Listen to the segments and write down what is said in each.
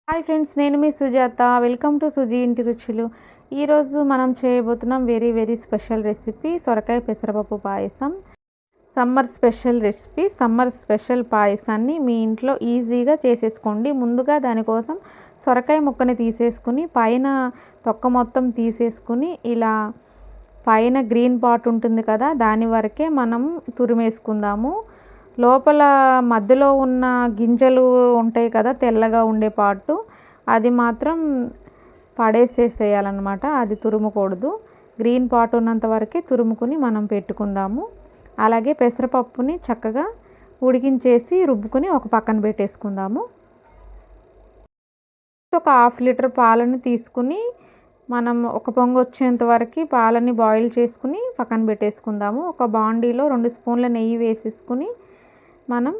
Hi friends, నేను మీ Sujatha. Welcome to Suji ఇంటి రుచులు. ఈరోజు మనం చేయబోతున్నాం వెరీ స్పెషల్ రెసిపీ సొరకాయ పెసరపప్పు పాయసం. Summer special recipe, summer special పాయసాన్ని మీ ఇంట్లో ఈజీగా చేసేసుకోండి. ముందుగా దానికోసం సొరకాయ ముక్కని తీసేసుకుని పైన తొక్క మొత్తం తీసేసుకుని ఇలా పైన గ్రీన్ పార్ట్ ఉంటుంది కదా, దాని వరకే మనం తురిమేసుకుందాము. లోపల మధ్యలో ఉన్న గింజలు ఉంటాయి కదా, తెల్లగా ఉండే పార్టు, అది మాత్రం పడేసేసేయాలన్నమాట. అది తురుముకూడదు. గ్రీన్ పార్ట్ ఉన్నంత వరకే తురుముకుని మనం పెట్టుకుందాము. అలాగే పెసరపప్పుని చక్కగా ఉడికించేసి రుబ్బుకుని ఒక పక్కన పెట్టేసుకుందాము. ఒక 1/2 లీటర్ పాలని తీసుకుని మనం ఒక పొంగు వచ్చేంత వరకు పాలని బాయిల్ చేసుకుని పక్కన పెట్టేసుకుందాము. ఒక బాండీలో 2 స్పూన్ల నెయ్యి వేసేసుకుని మనం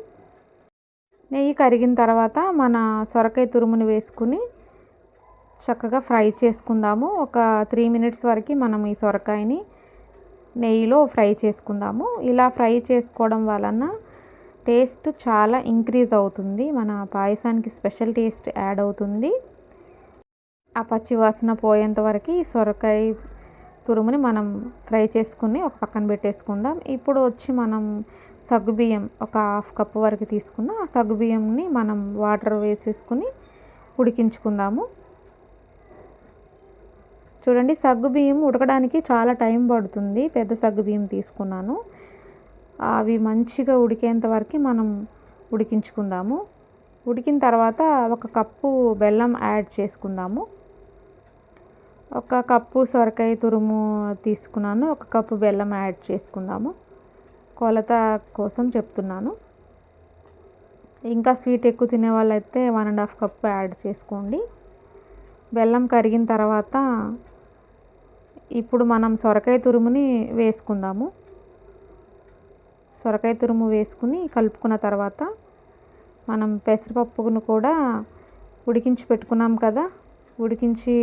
నెయ్యి కరిగిన తర్వాత మన సొరకాయ తురుముని వేసుకుని చక్కగా ఫ్రై చేసుకుందాము. ఒక 3 మినిట్స్ వరకు మనం ఈ సొరకాయని నెయ్యిలో ఫ్రై చేసుకుందాము. ఇలా ఫ్రై చేసుకోవడం వలన టేస్ట్ చాలా ఇంక్రీజ్ అవుతుంది. మన పాయసానికి స్పెషల్ టేస్ట్ యాడ్ అవుతుంది. ఆ పచ్చి వాసన పోయేంత వరకు ఈ సొరకాయ తురుముని మనం ఫ్రై చేసుకుని ఒక పక్కన పెట్టేసుకుందాం. ఇప్పుడు వచ్చి మనం సగ్గుబియ్యం ఒక 1/2 కప్పు వరకు తీసుకున్న ఆ సగ్గుబియ్యంని మనం వాటర్ వేసేసుకుని ఉడికించుకుందాము. చూడండి, సగ్గుబియ్యం ఉడకడానికి చాలా టైం పడుతుంది. పెద్ద సగ్గుబియ్యం తీసుకున్నాను. అవి మంచిగా ఉడికేంత వరకు మనం ఉడికించుకుందాము. ఉడికిన తర్వాత 1 కప్పు బెల్లం యాడ్ చేసుకుందాము. 1 కప్పు సొరకాయ తురుము తీసుకున్నాను. 1 కప్పు బెల్లం యాడ్ చేసుకుందాము. కొలత కోసం చెప్తున్నాను. ఇంకా స్వీట్ ఎక్కువ తినే వాళ్ళైతే 1.5 కప్పు యాడ్ చేసుకోండి. బెల్లం కరిగిన తర్వాత ఇప్పుడు మనం సొరకాయ తురుముని వేసుకుందాము. సొరకాయ తురుము వేసుకుని కలుపుకున్న తర్వాత మనం పెసరపప్పును కూడా ఉడికించి పెట్టుకున్నాం కదా, ఉడికించి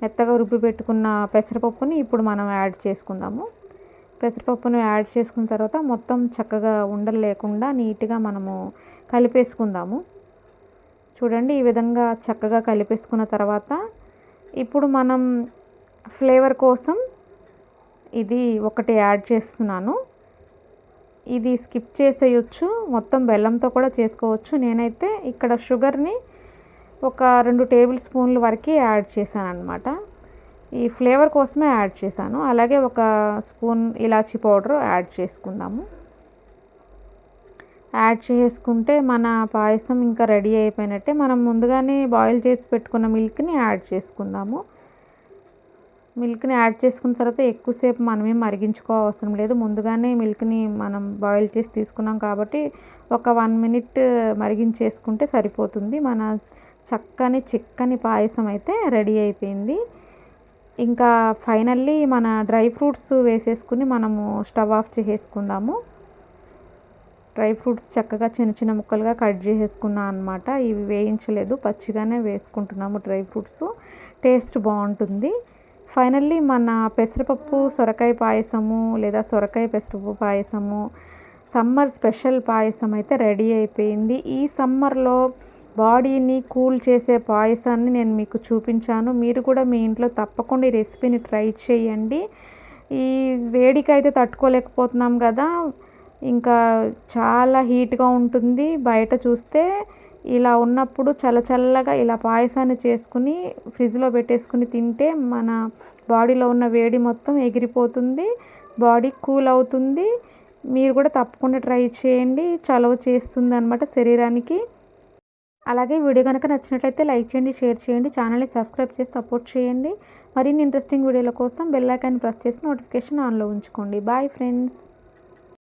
మెత్తగా రుబ్బి పెట్టుకున్న పెసరపప్పుని ఇప్పుడు మనం యాడ్ చేసుకుందాము. పెసరపప్పును యాడ్ చేసుకున్న తర్వాత మొత్తం చక్కగా ఉండలు లేకుండా నీట్గా మనము కలిపేసుకుందాము. చూడండి, ఈ విధంగా చక్కగా కలిపేసుకున్న తర్వాత ఇప్పుడు మనం ఫ్లేవర్ కోసం ఇది ఒకటి యాడ్ చేస్తున్నాను. ఇది స్కిప్ చేసేయచ్చు, మొత్తం బెల్లంతో కూడా చేసుకోవచ్చు. నేనైతే ఇక్కడ షుగర్ని ఒక 2 టేబుల్ స్పూన్ల వరకు యాడ్ చేశాను అన్నమాట. ఈ ఫ్లేవర్ కోసమే యాడ్ చేశాను. అలాగే 1 స్పూన్ ఇలాచీ పౌడర్ యాడ్ చేసుకుందాము. యాడ్ చేసుకుంటే మన పాయసం ఇంకా రెడీ అయిపోయినట్టే. మనం ముందుగానే బాయిల్ చేసి పెట్టుకున్న మిల్క్ని యాడ్ చేసుకుందాము. మిల్క్ని యాడ్ చేసుకున్న తర్వాత ఎక్కువసేపు మనమేం మరిగించుకోవసరం లేదు. ముందుగానే మిల్క్ని మనం బాయిల్ చేసి తీసుకున్నాం కాబట్టి ఒక 1 మినిట్ మరిగించేసుకుంటే సరిపోతుంది. మన చక్కని చిక్కని పాయసం అయితే రెడీ అయిపోయింది. ఇంకా ఫైనల్లీ మన డ్రై ఫ్రూట్స్ వేసేసుకుని మనము స్టవ్ ఆఫ్ చేసేసుకుందాము. డ్రై ఫ్రూట్స్ చక్కగా చిన్న ముక్కలుగా కట్ చేసేసుకున్నాను అన్నమాట. ఇవి వేయించలేదు, పచ్చిగానే వేసుకుంటున్నాము. డ్రై ఫ్రూట్స్ టేస్ట్ బాగుంటుంది. ఫైనల్లీ మన పెసరపప్పు సొరకాయ పాయసము లేదా సొరకాయ పెసరపప్పు పాయసము సమ్మర్ స్పెషల్ పాయసం అయితే రెడీ అయిపోయింది. ఈ సమ్మర్లో బాడీని కూల్ చేసే పాయసాన్ని నేను మీకు చూపించాను. మీరు కూడా మీ ఇంట్లో తప్పకుండా ఈ రెసిపీని ట్రై చేయండి. ఈ వేడికి అయితే తట్టుకోలేకపోతున్నాం కదా, ఇంకా చాలా హీట్గా ఉంటుంది బయట చూస్తే. ఇలా ఉన్నప్పుడు చల్లగా ఇలా పాయసాన్ని చేసుకుని ఫ్రిడ్జ్లో పెట్టేసుకుని తింటే మన బాడీలో ఉన్న వేడి మొత్తం ఎగిరిపోతుంది, బాడీ కూల్ అవుతుంది. మీరు కూడా తప్పకుండా ట్రై చేయండి. చలవ చేస్తుంది అన్నమాట శరీరానికి. అలాగే వీడియో కనుక నచ్చినట్లయితే లైక్ చేయండి, షేర్ చేయండి, ఛానల్ని సబ్స్క్రైబ్ చేసి సపోర్ట్ చేయండి. మరిన్ని ఇంట్రెస్టింగ్ వీడియోల కోసం బెల్ ఐకాన్ ప్రెస్ చేసి నోటిఫికేషన్ ఆన్లో ఉంచుకోండి. Bye friends.